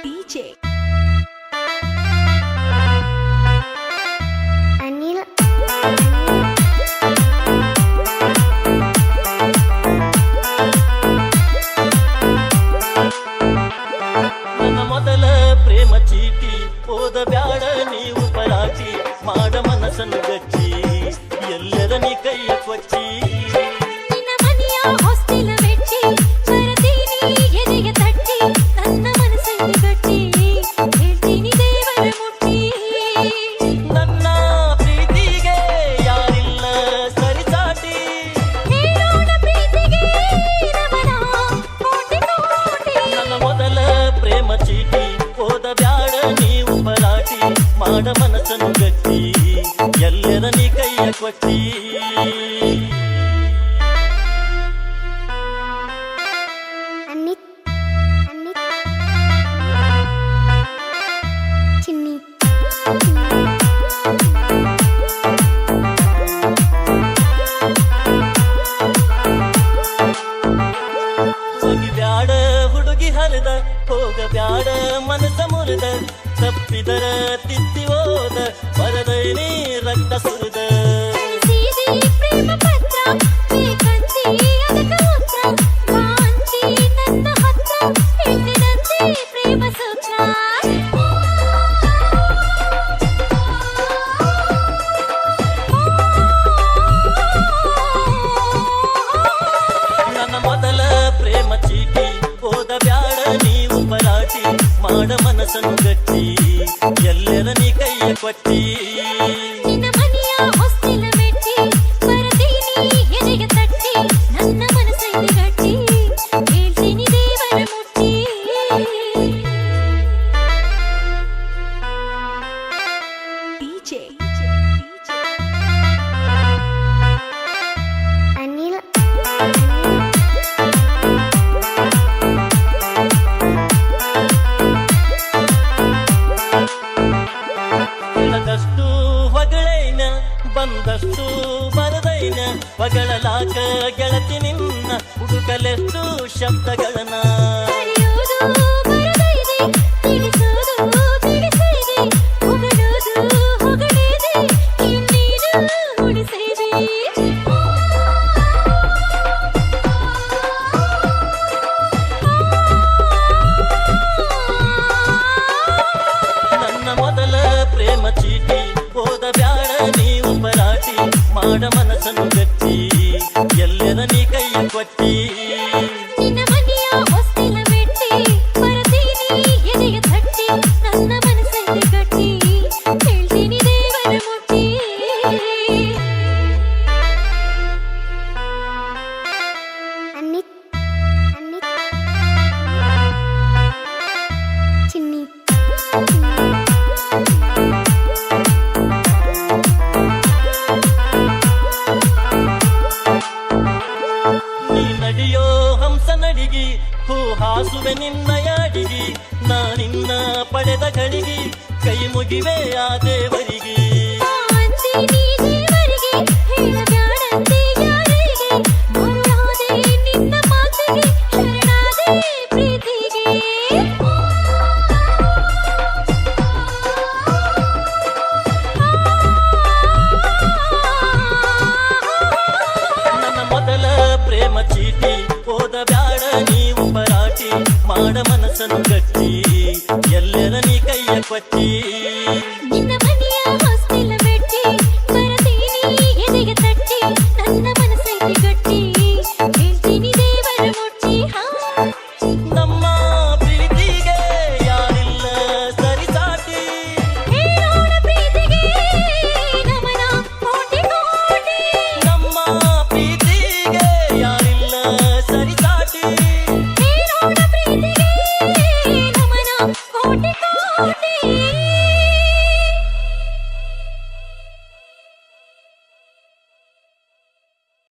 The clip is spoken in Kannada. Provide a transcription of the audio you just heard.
DJ Anil ನನ್ನ ಮೊದಲ ಪ್ರೇಮ ಚೀಟಿ ಓದ ಬ್ಯಾಡ ನೀವು ಪರಾಟಿ ಮಾಡ ಮನಸ್ಸನ್ನು ಗಚ್ಚಿ ಎಲ್ಲರ ನೀ ಕೈಯ ಕೊಚ್ಚಿ ನಿನ್ನ ಮನೆಯ ಹೊಸ್ತಿಲ ಮೆಚ್ಚಿ ಸರದೀನಿ ಎದೆಗೆ ತಟ್ಟಿ ನನ್ನ ಮನಸ್ಸನ್ನು ಗಟ್ಟಿ ಹೇಳ್ತೀನಿ ದೇವರ ಮುಟ್ಟಿ ನನ್ನ ಪ್ರೀತಿಗೆ ಯಾರಿಲ್ಲ ಸರಿಸಾಟಿ ಹೇಳೋಣ ಪ್ರೀತಿಗೆ ನಮನ ಕೋಟಿ ಕೋಟಿ ನನ್ನ ಮೊದಲ ಪ್ರೇಮ ಚೀಟಿ ಓದ ಬ್ಯಾಡ ನೀವು ಪರಾಟಿ ಮಾಡ ಮನಸ್ಸನ್ನು ಗಟ್ಟಿ ಎಲ್ಲರ ನೀ ಕೈಯ ಕೊಚ್ಚಿ Anit Anit Chinni ಹೋಗಿ ಬ್ಯಾಡ ಹುಡುಗಿ ಹರಿದ ಹೋಗ ಬ್ಯಾಡ ಮನಸ ಮುರಿದ ತಪ್ಪಿದರ ತಿತ್ತಿ ಹೋದ ಬರದೈನಿ ರಕ್ತ ಸುರಿದ ಸೀದಿ ಪ್ರೇಮ ಪತ್ರ ಬೇಕಂತಿ ಅದಕ್ಕೆ ಉತ್ತರ ಕಾಂತಿ ನನ್ನ ಹತ್ರ ಹೇಳ್ತಿದಂತೆ ಪ್ರೇಮ ಸೂತ್ರ ನನ್ನ ಮೊದಲ ಪ್ರೇಮ ಚೀಟಿ ಓದ ಬ್ಯಾಡ ನೀವು ಪರಾಟಿ ಮಾಡ ಮನಸ್ಸನ್ನು ಗಟ್ಟಿ ಎಲ್ಲರ ನೀ ಕೈಯ ಕೊಟ್ಟಿ ನಿನ್ನ ಮನೆಯ ಹೊಸ್ತಿಲ ಮೆಟ್ಟಿ ಬರದೀನಿ ಎದೆಗೆ ತಟ್ಟಿ ನನ್ನ ಮನಸ್ಸನ್ನು ಗಟ್ಟಿ ಹೇಳ್ತೀನಿ ದೇವರ ಮುಟ್ಟಿ DJ Anil ಇಲ್ಲದಷ್ಟು ಹೊಗಳೈನ ಬಂದಷ್ಟು ಬರದೈನ ಹೊಗಳಲಾಕ ಗೆಳತಿ ನಿನ್ನ ಹುಡುಕಲೆಷ್ಟು ಶಬ್ದಗಳನ್ನ ಕರೆಯೋದು ಬರದೈದೆ ತಿಳಿಸೋದು ತಿಳಿಸೈದೆ ಹೊಗಳೋದು ಹೊಗಳಿದೆ ಇನ್ನೀನು ಉಳಿಸೈದೆ ನನ್ನ ಮೊದಲ ಪ್ರೇಮ ಚೀಟಿ ಓದ ಬ್ಯಾಡ ನೀವು ಪರಾಟಿ ಮಾಡ ಮನಸ್ಸನ್ನು ಗಟ್ಟಿ ಎಲ್ಲರ ನೀ ಕೈಯ ಕೊಟ್ಟಿ ನಿನ್ನ ಮನೆಯ ಹೊಸ್ತಿಲ ಮೆಟ್ಟಿ ಬರದೀನಿ ಎದೆಗೆ ತಟ್ಟಿ ನನ್ನ ಮನಸ್ಸನ್ನು ಗಟ್ಟಿ ಹೇಳ್ತೀನಿ ದೇವರ ಮುಟ್ಟಿ Anit Anit Chinni ನೀ ನಡಿಯೋ ಹಂಸ ನಡಿಗಿ ಹೂ ಹಾಸುವೆ ನಿನ್ನ ಯಾಡಿಗಿ ನಾನಿನ್ನ ಪಡೆದ ಗಳಿಗೆ ಕೈ ಮುಗಿವೆ ಆ ದೇವರಿಗೆ ಅಂತೆ ನೀ ದೇವರಿಗೆ ಹೇಳಬ್ಯಾಡಂತೆ ಯಾರಿಗೆ ಮರುಳಾದೆ ನಿನ್ನ ಮಾತಿಗೆ ಶರಣಾದೆ ಪ್ರೀತಿಗೆ ನನ್ನ ಮೊದಲ ಪ್ರೇಮ ಚೀಟಿ ಓದ ಬ್ಯಾಡ ನೀವು ಪರಾಟಿ ಮಾಡ ಮನಸ್ಸನ್ನು ಗಟ್ಟಿ ಎಲ್ಲರ ನೀ ಕೈಯ ಕೊಟ್ಟಿ